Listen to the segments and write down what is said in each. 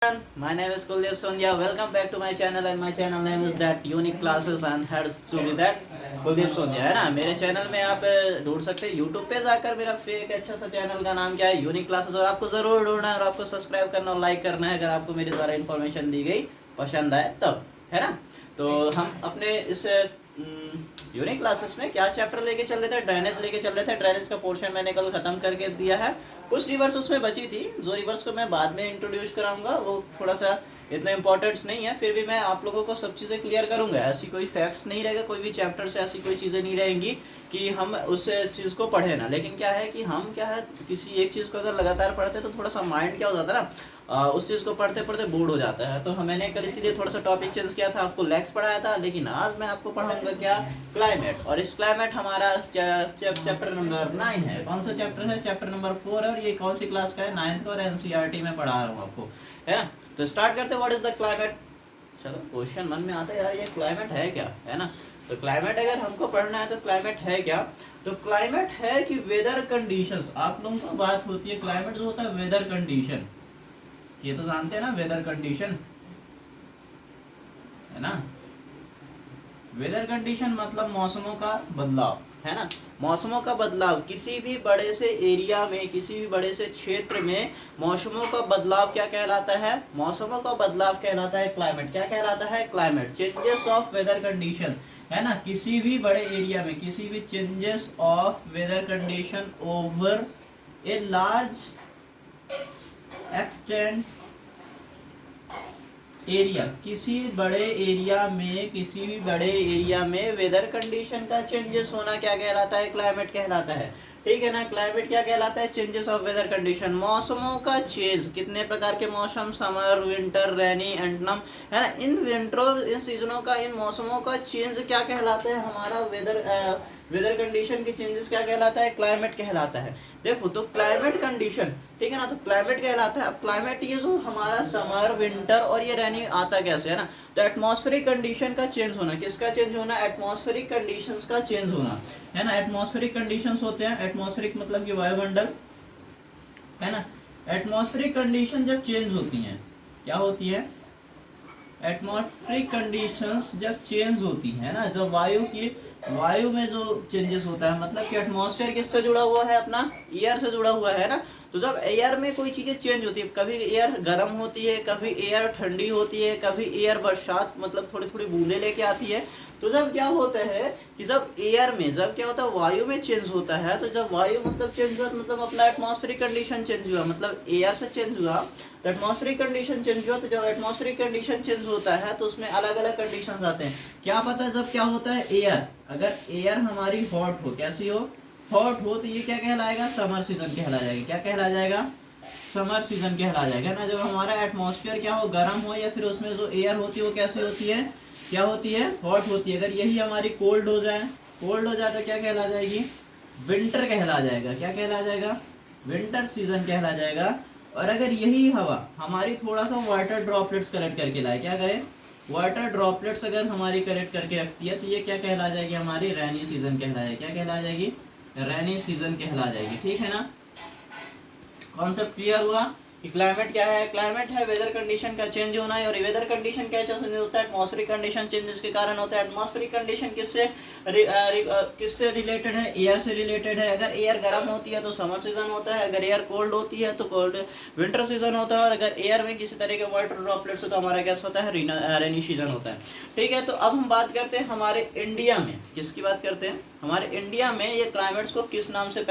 everyone, my name is Kuldeep Sondhya. Welcome back to my channel and my channel name is that Unique Classes and head to be that Kuldeep Sondhya है ना। मेरे channel में आप ढूंढ सकते हैं YouTube पे जाकर मेरा फेक अच्छा सा चैनल का नाम क्या है, यूनिक क्लासेस, और आपको ज़रूर ढूंढना है और आपको सब्सक्राइब करना और लाइक करना है अगर आपको मेरे द्वारा इन्फॉर्मेशन दी गई पसंद आए तब, है ना। तो हम अपने इस यूनिक क्लासेस में क्या चैप्टर लेके चल रहे थे, ड्रेनेज लेके चल रहे थे। ड्रेनेज का पोर्शन मैंने कल खत्म करके दिया है। कुछ रिवर्स उसमें बची थी, जो रिवर्स को मैं बाद में इंट्रोड्यूस कराऊंगा, वो थोड़ा सा इतना इंपॉर्टेंट नहीं है, फिर भी मैं आप लोगों को सब चीज़ें क्लियर करूंगा। ऐसी कोई फैक्ट्स नहीं रहेगा, कोई भी चैप्टर से ऐसी कोई चीज़ें नहीं रहेंगी कि हम उस चीज़ को पढ़े ना। लेकिन क्या है कि हम क्या है, किसी एक चीज़ को अगर लगातार पढ़ते तो थोड़ा सा माइंड क्या हो जाता है ना, उस चीज़ को पढ़ते पढ़ते बोर्ड हो जाता है। तो मैंने कल इसीलिए थोड़ा सा टॉपिक चेंज किया था, आपको लेक्स पढ़ाया था, लेकिन आज मैं आपको पढ़ाऊंगा क्या, क्लाइमेट। और इस क्लाइमेट हमारा चैप्टर नंबर 9 है। कौन सा चैप्टर है? चैप्टर नंबर 4 है। और ये कौन सी क्लास का है? 9th का, और एनसीईआरटी में पढ़ा रहा हूँ आपको, है ना। तो स्टार्ट करते हैं। What is the climate. चलो क्वेश्चन मन में आता है यार, ये क्लाइमेट है क्या, है ना। तो क्लाइमेट अगर हमको पढ़ना है तो क्लाइमेट है क्या, तो क्लाइमेट है कि वेदर कंडीशंस। आप लोगों को बात होती है, क्लाइमेट जो होता है वेदर कंडीशन, ये तो जानते हैं ना, वेदर कंडीशन, है ना। वेदर कंडीशन मतलब मौसमों का बदलाव, है ना। मौसमों का बदलाव किसी भी बड़े से एरिया में, किसी भी बड़े से क्षेत्र में मौसमों का बदलाव क्या कहलाता है? मौसमों का बदलाव कहलाता है क्लाइमेट। क्या कहलाता है? Climate. Changes of weather condition, है ना। किसी भी बड़े एरिया में किसी भी changes of weather condition over a large extent area, किसी बड़े एरिया में, किसी भी बड़े एरिया में वेदर कंडीशन का चेंजेस होना क्या कहलाता है? क्लाइमेट कहलाता है, ठीक है ना। क्लाइमेट क्या कहलाता है? चेंजेस ऑफ वेदर कंडीशन, मौसमों का चेंज। कितने प्रकार के मौसम? समर, विंटर, रेनी, एंटनम, है ना। इन विंटरों, इन सीजनों का, इन मौसमों का चेंज क्या कहलाता है? हमारा वेदर कंडीशन के चेंजेस क्या कहलाता है? क्लाइमेट कहलाता है। देखो तो क्लाइमेट कंडीशन, ठीक है ना, तो क्लाइमेट कहलाता है। अब क्लाइमेट ये जो हमारा समर, विंटर और ये रेनी आता कैसे, है ना। तो एटमॉस्फेरिक कंडीशन का चेंज होना, किसका चेंज होना? एटमॉस्फेरिक कंडीशंस का चेंज होना, है ना। एटमॉस्फेरिक कंडीशंस होते हैं, एटमॉस्फेरिक मतलब कि वायुमंडल, है ना। एटमॉस्फेरिक कंडीशन जब चेंज होती हैं, क्या होती है? एटमॉस्फेरिक कंडीशंस जब चेंज होती है ना, जब वायु में जो चेंजेस होता है, मतलब कि एटमॉस्फेयर किससे जुड़ा हुआ है? अपना एयर से जुड़ा हुआ है ना। तो जब एयर में कोई चीज़ें चेंज होती है, कभी एयर गर्म होती है, कभी एयर ठंडी होती है, कभी एयर बरसात मतलब थोड़ी थोड़ी बूंदे लेके आती है। तो जब क्या होता है कि जब एयर में, जब क्या होता है, वायु में चेंज होता है, तो जब वायु मतलब चेंज हुआ, मतलब अपना एटमॉस्फेरिक कंडीशन चेंज हुआ, मतलब एयर से चेंज हुआ तो एटमॉस्फेरिक कंडीशन चेंज हुआ। तो जब एटमॉस्फेरिक कंडीशन चेंज होता है तो उसमें अलग अलग कंडीशन आते हैं। क्या पता है जब क्या होता है? एयर, अगर एयर हमारी हॉट हो, कैसी हो? हॉट हो, तो ये क्या कहलाएगा? समर सीजन कहला जाएगा। क्या कहला जाएगा? समर सीजन कहला जाएगा ना। जब हमारा एटमॉस्फेयर क्या हो, गर्म हो, या फिर उसमें जो एयर होती है वो कैसी होती है? क्या होती है? हॉट होती है। अगर यही हमारी कोल्ड हो जाए, कोल्ड हो जाए तो क्या कहला जाएगी? विंटर कहला जाएगा। क्या कहला जाएगा? विंटर सीजन कहला जाएगा। और अगर यही हवा हमारी थोड़ा सा वाटर ड्रॉपलेट्स कलेक्ट करके लाए, क्या करें? वाटर ड्रॉपलेट्स अगर हमारी कलेक्ट करके रखती है, तो ये क्या कहला जाएगी? हमारी रैनी सीजन कहला जाएगी। क्या कहला जाएगी? रैनी सीजन कहला जाएगी, ठीक है ना। कॉन्सेप्ट क्लियर हुआ कि क्लाइमेट क्या है? क्लाइमेट है वेदर कंडीशन का चेंज होना है। और वेदर कंडीशन क्या चेंज होता है? एटमॉस्फेरिक कंडीशन चेंजेस के कारण होता है। एटमॉस्फेरिक कंडीशन किससे रिलेटेड है? एयर से रिलेटेड है। अगर एयर गर्म होती है तो समर सीजन होता है, अगर एयर कोल्ड होती है तो कोल्ड विंटर सीजन होता है, और अगर एयर में किसी तरह के वाटर ड्रॉपलेट्स हो तो हमारा क्या होता है? रेनी सीजन होता है, ठीक है। तो अब हम बात करते हैं हमारे इंडिया में, किसकी बात करते हैं? हमारे इंडिया में ये क्लाइमेट्स को किस नाम से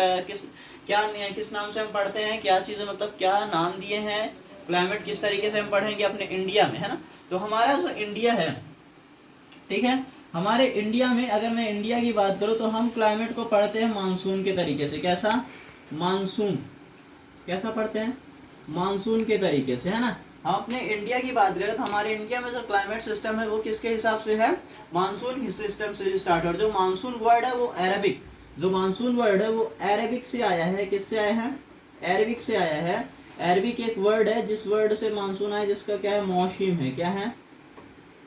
किस नाम से हम पढ़ते हैं? क्या चीज़ें, मतलब क्या नाम दिए हैं? क्लाइमेट किस तरीके से हम पढ़ेंगे अपने इंडिया में, है ना। तो हमारा जो इंडिया है, ठीक है, हमारे इंडिया में अगर मैं इंडिया की बात करूं तो हम क्लाइमेट को पढ़ते हैं मानसून के तरीके से। कैसा? मानसून। कैसा पढ़ते हैं? मानसून के तरीके से, है ना। हम अपने इंडिया की बात करें तो हमारे इंडिया में जो क्लाइमेट सिस्टम है वो किसके हिसाब से है? मानसून सिस्टम से स्टार्ट। और जो मानसून वर्ड है वो अरेबिक, जो मानसून वर्ड है वो अरेबिक से आया है। किससे आया है? अरेबिक से आया है। अरबिक एक वर्ड है, जिस वर्ड से मानसून आया, जिसका क्या है? मौसम है। क्या है?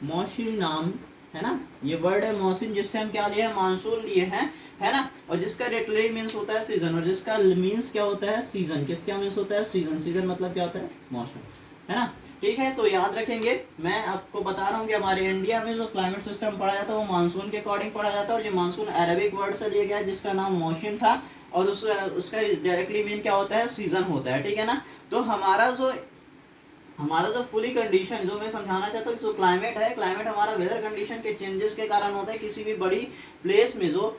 मौसम नाम, है ना। ये वर्ड है मौसम, जिससे हम क्या लिए हैं? मानसून लिए हैं, है ना। और जिसका लिटरली मीन्स होता है सीजन, और जिसका मीन्स क्या होता है? सीजन। किसका मीन्स होता है? सीजन। सीजन मतलब क्या होता है? मौसम, है ना। ठीक है, तो याद रखेंगे, मैं आपको बता रहा हूँ कि हमारे इंडिया में जो क्लाइमेट सिस्टम पढ़ा जाता है वो मानसून के अकॉर्डिंग पढ़ा जाता है, और ये मानसून अरेबिक वर्ड से लिया गया है जिसका नाम मौसम था, और उसका डायरेक्टली मीन क्या होता है, सीजन होता है, ठीक है ना। तो हमारा जो फुली कंडीशन जो मैं समझाना चाहता हूँ, जो क्लाइमेट है, क्लाइमेट हमारा वेदर कंडीशन के चेंजेस के कारण होता है। किसी भी बड़ी प्लेस में जब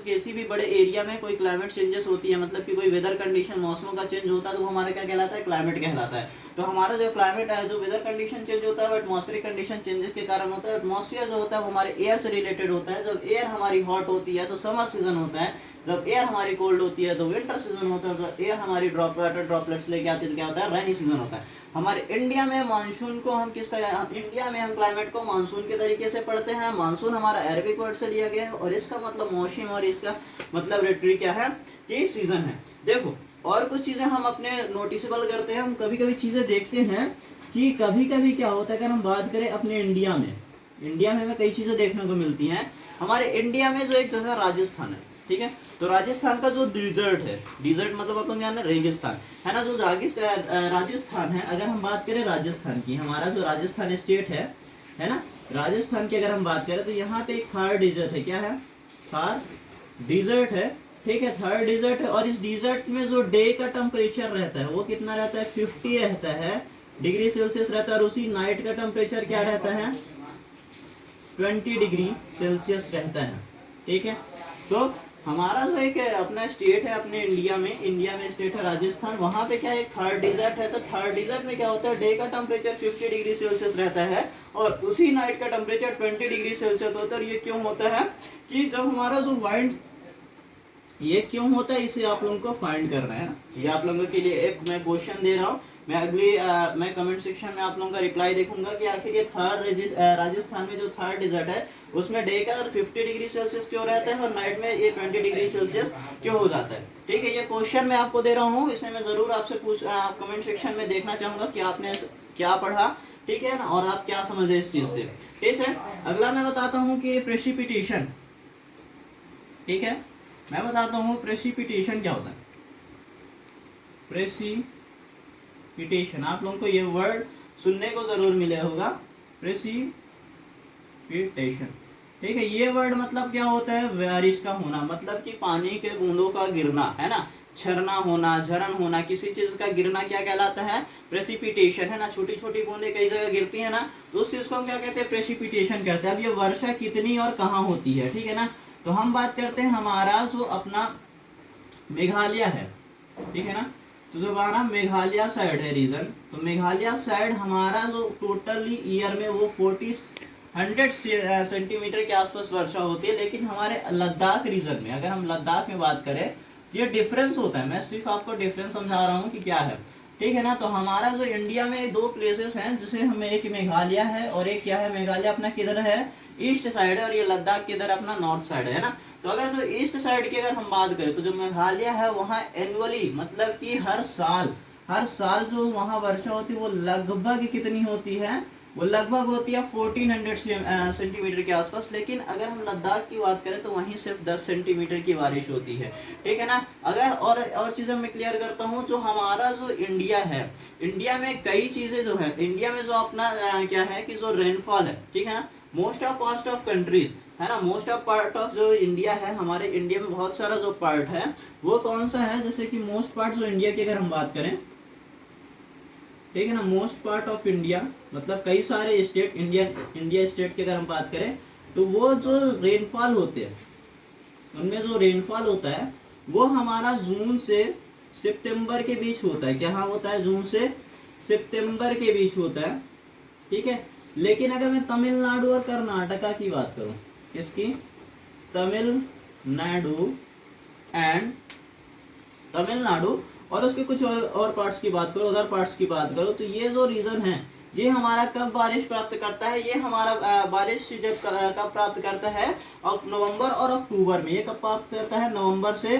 किसी भी बड़े एरिया में कोई क्लाइमेट चेंजेस होती है, मतलब कि कोई वेदर कंडीशन मौसमों का चेंज होता है, तो वो हमारा क्या कहलाता है, क्लाइमेट कहलाता है। तो हमारा जो क्लाइमेट है, जो वेदर कंडीशन चेंज होता है वो एटमॉस्फेरिक कंडीशन चेंजेस के कारण होता है। एटमॉस्फेयर जो होता है वो हमारे एयर से रिलेटेड होता है। जब एयर हमारी हॉट होती है तो समर सीजन होता है, जब एयर हमारी कोल्ड होती है तो विंटर सीजन होता है, जब एयर हमारी ड्रॉपलेट्स लेके आती है तो क्या होता है, रेनी सीजन होता है। हमारे इंडिया में मानसून को हम किस तरह, इंडिया में हम क्लाइमेट को मानसून के तरीके से पढ़ते हैं। मानसून हमारा अरबिक वर्ड से लिया गया है, और इसका मतलब मौसम, और इसका मतलब रेटरी क्या है, कि सीजन है। देखो, और कुछ चीजें हम अपने नोटिसेबल करते हैं, हम कभी कभी चीजें देखते हैं कि कभी कभी क्या होता है, अगर हम बात करें अपने इंडिया में हमें कई चीजें देखने को मिलती हैं। हमारे इंडिया में जो एक जगह राजस्थान है, ठीक है, तो राजस्थान का जो डिजर्ट है, डिजर्ट मतलब अपन जान रेगिस्तान है ना, जो राजस्थान है, अगर हम बात करें राजस्थान की, हमारा जो राजस्थान स्टेट है ना, राजस्थान की अगर हम बात करें तो यहाँ पे एक थार डिजर्ट है, क्या है, थार डिजर्ट है, ठीक है, थर्ड डिजर्ट है। और इस डिजर्ट में जो डे का टेम्परेचर रहता है वो कितना रहता है, 50 रहता है, डिग्री सेल्सियस रहता है, और उसी नाइट का टेम्परेचर क्या रहता है, 20 डिग्री सेल्सियस रहता है, ठीक है। तो हमारा जो एक अपना स्टेट है अपने इंडिया में स्टेट है राजस्थान, वहां पे क्या है, एक थर्ड डिजर्ट है। तो थर्ड डिजर्ट में क्या होता है, डे का टेम्परेचर 50 डिग्री सेल्सियस रहता है, और उसी नाइट का टेम्परेचर 20 डिग्री सेल्सियस होता है। और ये क्यों होता है, कि जब हमारा जो वाइंड, ये क्यों होता है, इसे आप लोगों को फाइंड करना है ना। ये आप लोगों के लिए एक मैं क्वेश्चन दे रहा हूँ, मैं कमेंट सेक्शन में आप लोगों का रिप्लाई देखूंगा कि आखिर ये राजस्थान में जो थर्ड डिजर्ट है उसमें डे का 50 डिग्री सेल्सियस क्यों रहता है और नाइट में ये 20 डिग्री सेल्सियस क्यों हो जाता है। ठीक है, ये क्वेश्चन मैं आपको दे रहा हूँ, इसे मैं जरूर आपसे कमेंट सेक्शन में देखना चाहूंगा कि आपने क्या पढ़ा, ठीक है ना, और आप क्या समझे इस चीज से। ठीक है, अगला मैं बताता हूँ कि प्रेसिपिटेशन, ठीक है, मैं बताता हूँ प्रेसिपिटेशन क्या होता है। प्रेसिपिटेशन, आप लोगों को ये वर्ड सुनने को जरूर मिले होगा, प्रेसिपिटेशन, ठीक है। ये वर्ड मतलब क्या होता है, बारिश का होना, मतलब कि पानी के बूंदों का गिरना, है ना, झरना होना, झरन होना, किसी चीज का गिरना क्या कहलाता है, प्रेसिपिटेशन, है ना। छोटी छोटी बूंदें कई जगह गिरती है ना, तो उस चीज को हम क्या कहते हैं, प्रेसिपिटेशन कहते हैं। अब ये वर्षा कितनी और कहाँ होती है, ठीक है ना, तो हम बात करते हैं हमारा जो अपना मेघालय है, ठीक है ना, तो जो हमारा मेघालय साइड है रीजन, तो मेघालय साइड हमारा जो टोटली ईयर में वो 100 सेंटीमीटर के आसपास वर्षा होती है। लेकिन हमारे लद्दाख रीजन में, अगर हम लद्दाख में बात करें, ये डिफरेंस होता है, मैं सिर्फ आपको डिफरेंस समझा रहा हूँ कि क्या है, ठीक है ना। तो हमारा जो इंडिया में दो प्लेसेस हैं, जिसे हमें, एक मेघालय है और एक क्या है, मेघालय अपना किधर है, ईस्ट साइड है, और ये लद्दाख किधर अपना नॉर्थ साइड है ना। तो अगर जो ईस्ट साइड की अगर हम बात करें, तो जो मेघालय है वहाँ एनुअली, मतलब कि हर साल जो वहाँ वर्षा होती है वो लगभग कितनी होती है, वो लगभग होती है 1400 सेंटीमीटर के आसपास। लेकिन अगर हम लद्दाख की बात करें तो वहीं सिर्फ 10 सेंटीमीटर की बारिश होती है, ठीक है ना। अगर और चीज़ें मैं क्लियर करता हूँ, जो हमारा जो इंडिया है, इंडिया में कई चीज़ें जो है, इंडिया में जो अपना क्या है कि जो रेनफॉल है, ठीक है ना, most of part of countries, है ना, मोस्ट ऑफ पार्ट ऑफ जो इंडिया है, हमारे इंडिया में बहुत सारा जो पार्ट है वो कौन सा है, जैसे कि मोस्ट पार्ट जो इंडिया की अगर हम बात करें, ठीक है ना, मोस्ट पार्ट ऑफ इंडिया मतलब कई सारे स्टेट, इंडिया स्टेट की अगर हम बात करें, तो वो जो रेनफॉल होते हैं, उनमें जो रेनफॉल होता है वो हमारा जून से सितंबर के बीच होता है। क्या होता है, जून से सितंबर के बीच होता है, ठीक है। लेकिन अगर मैं तमिलनाडु और कर्नाटका की बात करूं, किसकी, तमिलनाडु एंड तमिलनाडु और उसके कुछ और पार्ट्स की बात करो, अदर पार्ट्स की बात करो, तो ये जो रीजन है ये हमारा कब बारिश प्राप्त करता है, ये हमारा बारिश जब कब प्राप्त करता है, नवंबर और अक्टूबर में। ये कब प्राप्त करता है, नवंबर से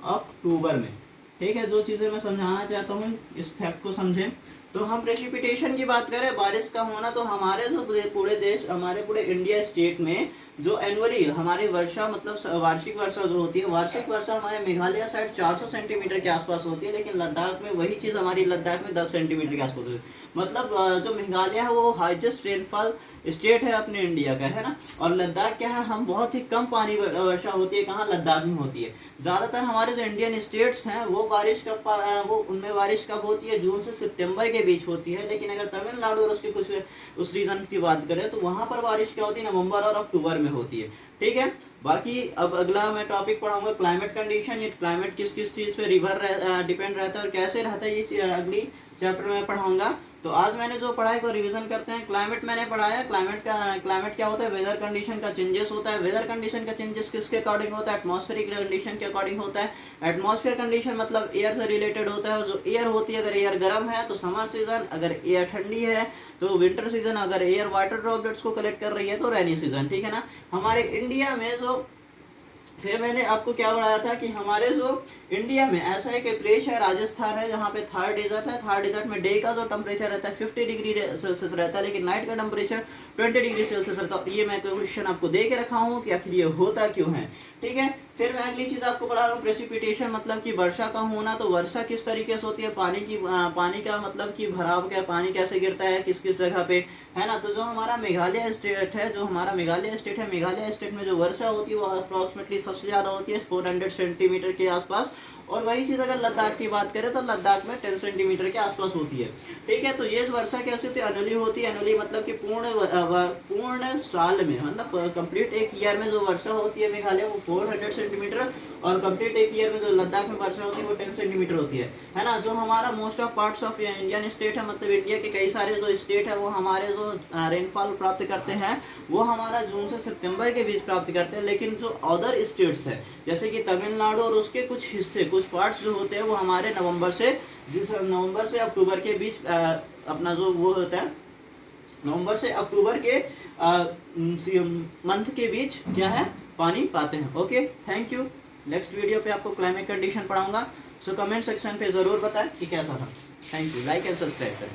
अक्टूबर में, ठीक है। जो चीज़ें मैं समझाना चाहता हूँ इस फैक्ट को समझें। तो हम प्रेसिपिटेशन की बात करें, बारिश का होना, तो हमारे जो पूरे देश, हमारे पूरे इंडिया स्टेट में जो एनुअली हमारी वर्षा, मतलब वार्षिक वर्षा जो होती है, वार्षिक वर्षा हमारे मेघालय साइड 400 सेंटीमीटर के आसपास होती है। लेकिन लद्दाख में वही चीज़ हमारी लद्दाख में 10 सेंटीमीटर के आसपास होती है। मतलब जो मेघालय है वो हाईएस्ट रेनफॉल स्टेट है अपने इंडिया का, है ना। और लद्दाख क्या है, हम बहुत ही कम पानी वर्षा होती है, कहाँ लद्दाख में होती है। ज़्यादातर हमारे जो इंडियन स्टेट्स हैं वो बारिश कब वो उनमें बारिश कब होती है, जून से सितंबर के बीच होती है। लेकिन अगर तमिलनाडु और उसके कुछ उस रीजन की बात करें तो वहाँ पर बारिश क्या होती है, नवंबर और अक्टूबर में होती है, ठीक है। बाकी अब अगला मैं टॉपिक पढ़ाऊंगा क्लाइमेट कंडीशन। ये क्लाइमेट किस किस चीज़ पे डिपेंड रहता है और कैसे रहता है, ये अगली चैप्टर में पढ़ाऊंगा। तो आज मैंने जो पढ़ाई को रिवीजन करते हैं। क्लाइमेट मैंने पढ़ाया, क्लाइमेट क्या होता है, वेदर कंडीशन का चेंजेस होता है। वेदर कंडीशन का चेंजेस किसके अकॉर्डिंग होता है, एटमॉस्फेरिक कंडीशन के अकॉर्डिंग होता है। एटमॉस्फेयर कंडीशन मतलब एयर से रिलेटेड होता है। जो एयर होती है, अगर एयर गर्म है तो समर सीजन, अगर एयर ठंडी है तो विंटर सीजन, अगर एयर वाटर ड्रॉपलेट्स को कलेक्ट कर रही है तो रेनी सीजन, ठीक है ना। हमारे इंडिया में जो फिर मैंने आपको क्या बताया था कि हमारे जो इंडिया में ऐसा एक प्लेस है, राजस्थान है, जहाँ पे थार डेजर्ट है। थार डेजर्ट में डे का जो टेम्परेचर रहता है 50 डिग्री सेल्सियस रहता है, लेकिन नाइट का टेम्परेचर 20 डिग्री सेल्सियस रहता है। ये मैं क्वेश्चन आपको दे के रखा हूँ कि आखिर ये होता क्यों है, ठीक है। फिर मैं अगली चीज़ आपको बता रहा हूँ, प्रेसिपिटेशन मतलब कि वर्षा का होना। तो वर्षा किस तरीके से होती है, पानी का मतलब कि भराव क्या, पानी कैसे गिरता है किस किस जगह पे, है ना। तो जो हमारा मेघालय स्टेट है, मेघालय स्टेट में जो वर्षा होती है वो अप्रॉक्सीमेटली सबसे ज़्यादा होती है 400 सेंटीमीटर के आसपास। और वही चीज़ अगर लद्दाख की बात करें तो लद्दाख में 10 सेंटीमीटर के आसपास होती है, ठीक है। तो ये वर्षा कैसे होती है, एनुअली होती है। एनुअली मतलब कि पूर्ण साल में, मतलब कंप्लीट एक ईयर में जो वर्षा होती है मेघालय वो 400 सेंटीमीटर, और कंप्लीट एक ईयर में जो लद्दाख में वर्षा होती है वो 10 सेंटीमीटर होती है ना। जो हमारा most of parts of Indian state है, मतलब इंडिया के कई सारे जो स्टेट है वो हमारे जो रेनफॉल प्राप्त करते हैं वो हमारा जून से सितंबर के बीच प्राप्त करते हैं। लेकिन जो अदर स्टेट्स है जैसे कि तमिलनाडु और उसके कुछ हिस्से, कुछ पार्ट्स जो होते हैं वो हमारे नवंबर से अक्टूबर के बीच अपना जो वो होता है, नवंबर से अक्टूबर के मंथ के बीच क्या है, पानी पाते हैं। Okay, thank you. Next video पे आपको क्लाइमेट कंडीशन पढ़ाऊंगा। सो कमेंट सेक्शन पे ज़रूर बताएं कि कैसा था। Thank you. Like and subscribe करें।